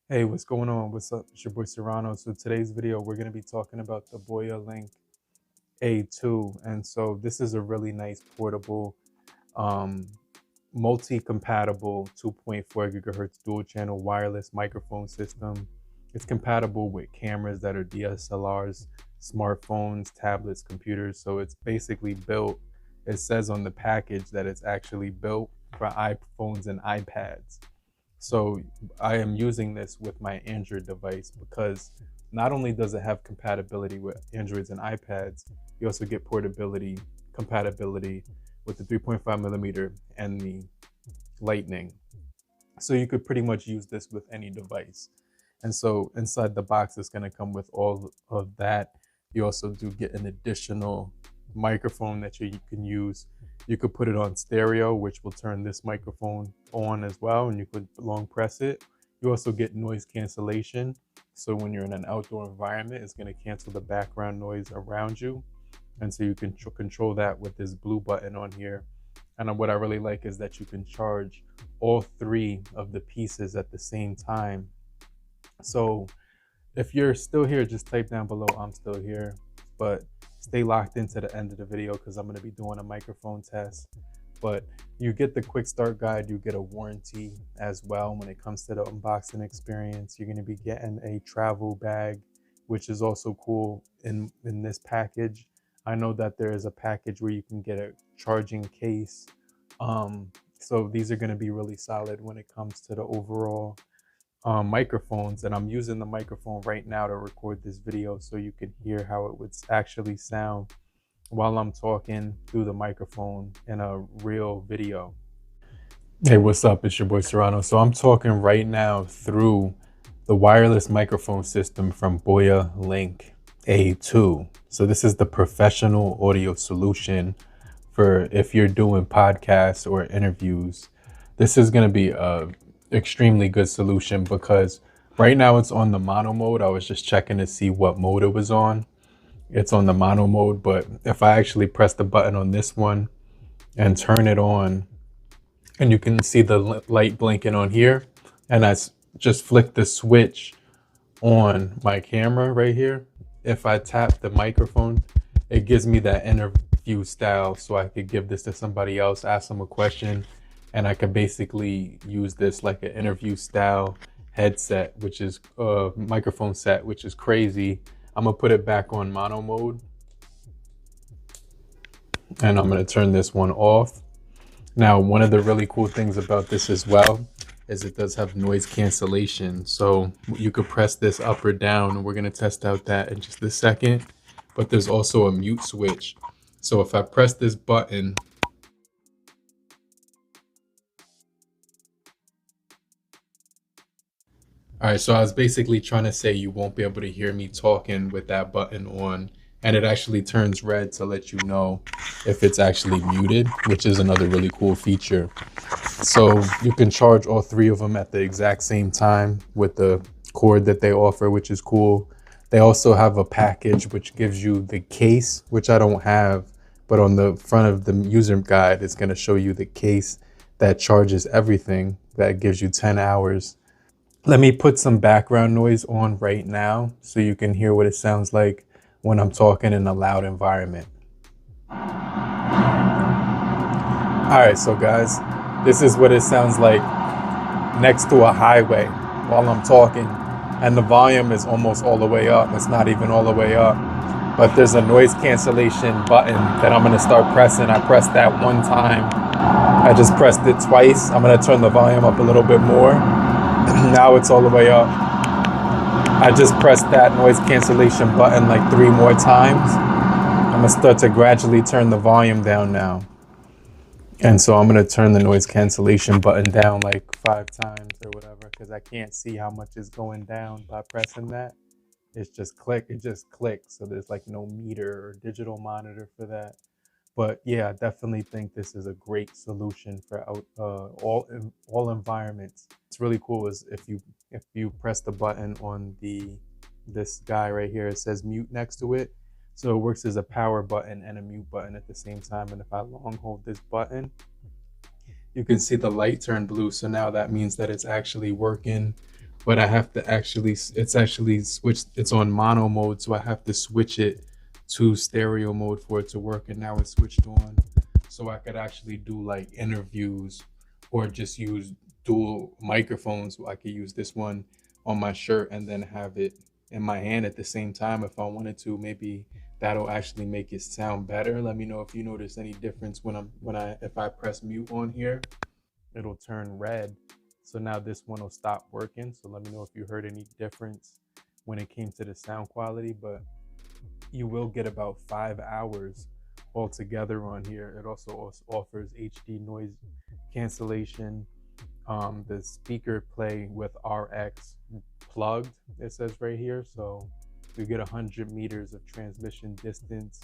Hey, what's going on? What's up? It's your boy Serrano. So today's video, we're going to be talking about the BOYALINK A2. And so this is a really nice portable, um, multi-compatible 2.4 gigahertz dual channel wireless microphone system. It's compatible with cameras that are DSLRs, smartphones, tablets, computers. So it's basically built, it says on the package that it's actually built for iPhones and iPads. So I am using this with my Android device because not only does it have compatibility with Androids and iPads, you also get compatibility with the 3.5 millimeter and the Lightning. So you could pretty much use this with any device. And so inside the box, it's going to come with all of that. You also do get an additional microphone that you can use. You could put it on stereo, which will turn this microphone on as well, and you could long press it. You also get noise cancellation. So when you're in an outdoor environment, it's going to cancel the background noise around you. And so you can control that with this blue button on here. And what I really like is that you can charge all three of the pieces at the same time. So if you're still here, just type down below, I'm still here. But stay locked into the end of the video because I'm going to be doing a microphone test. But you get the quick start guide, you get a warranty as well when it comes to the unboxing experience. You're going to be getting a travel bag, which is also cool in this package. I know that there is a package where you can get a charging case. So these are going to be really solid when it comes to the overall microphones. And I'm using the microphone right now to record this video so you can hear how it would actually sound while I'm talking through the microphone in a real video. Hey, what's up? It's your boy Serrano. So I'm talking right now through the wireless microphone system from BOYALINK A2. So this is the professional audio solution for if you're doing podcasts or interviews. This is going to be a extremely good solution because right now it's on the mono mode. I was just checking to see what mode it was on. It's on the mono mode, but if I actually press the button on this one and turn it on, and you can see the light blinking on here, and I just flick the switch on my camera right here. If I tap the microphone, it gives me that interview style, so I could give this to somebody else, ask them a question, and I could basically use this like an interview style headset, which is a microphone set, which is crazy. I'm gonna put it back on mono mode, and I'm gonna turn this one off. Now, one of the really cool things about this as well is it does have noise cancellation. So you could press this up or down, and we're gonna test out that in just a second. But there's also a mute switch. So if I press this button, all right, so I was basically trying to say you won't be able to hear me talking with that button on, and it actually turns red to let you know if it's actually muted, which is another really cool feature. So you can charge all three of them at the exact same time with the cord that they offer, which is cool. They also have a package which gives you the case, which I don't have, but on the front of the user guide, it's going to show you the case that charges everything, that gives you 10 hours. Let me put some background noise on right now so you can hear what it sounds like when I'm talking in a loud environment. All right, so guys, this is what it sounds like next to a highway while I'm talking, and the volume is almost all the way up. It's not even all the way up, but there's a noise cancellation button that I'm gonna start pressing. I pressed that one time. I just pressed it twice. I'm gonna turn the volume up a little bit more. Now it's all the way up. I just pressed that noise cancellation button like 3 more times. I'm gonna start to gradually turn the volume down now. And so I'm gonna turn the noise cancellation button down like 5 times or whatever, because I can't see how much is going down by pressing that. It's just click, it just clicks. So there's like no meter or digital monitor for that. But yeah, I definitely think this is a great solution for all environments. It's really cool is if you press the button on this guy right here, it says mute next to it. So it works as a power button and a mute button at the same time. And if I long hold this button, you can see the light turn blue. So now that means that it's actually working but I have to actually, it's actually switched, it's on mono mode, so I have to switch it to stereo mode for it to work. And now it's switched on, so I could actually do like interviews or just use dual microphones. I could use this one on my shirt and then have it in my hand at the same time if I wanted to. Maybe that'll actually make it sound better. Let me know if you notice any difference if I press mute on here, it'll turn red. So now this one will stop working. So let me know if you heard any difference when it came to the sound quality, but you will get about 5 hours altogether on here. It also offers HD noise cancellation. The speaker play with RX plugged, it says right here. So you get 100 meters of transmission distance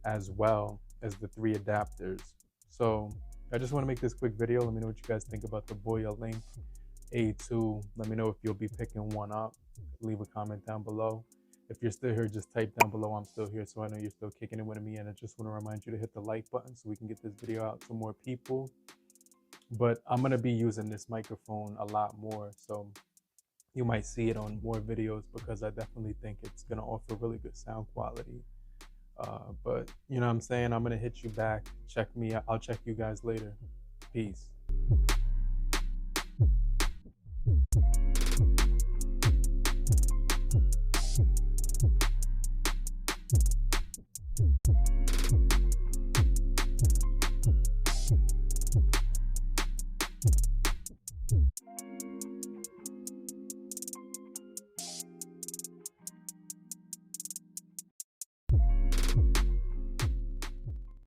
as well as the 3 adapters. So I just want to make this quick video. Let me know what you guys think about the BOYALINK A2. Let me know if you'll be picking one up. Leave a comment down below. If you're still here, just type down below I'm still here, so I know you're still kicking it with me. And I just want to remind you to hit the like button so we can get this video out to more people. But I'm going to be using this microphone a lot more, so you might see it on more videos because I definitely think it's going to offer really good sound quality. But you know what I'm saying, I'm going to hit you back. Check me out. I'll check you guys later. Peace.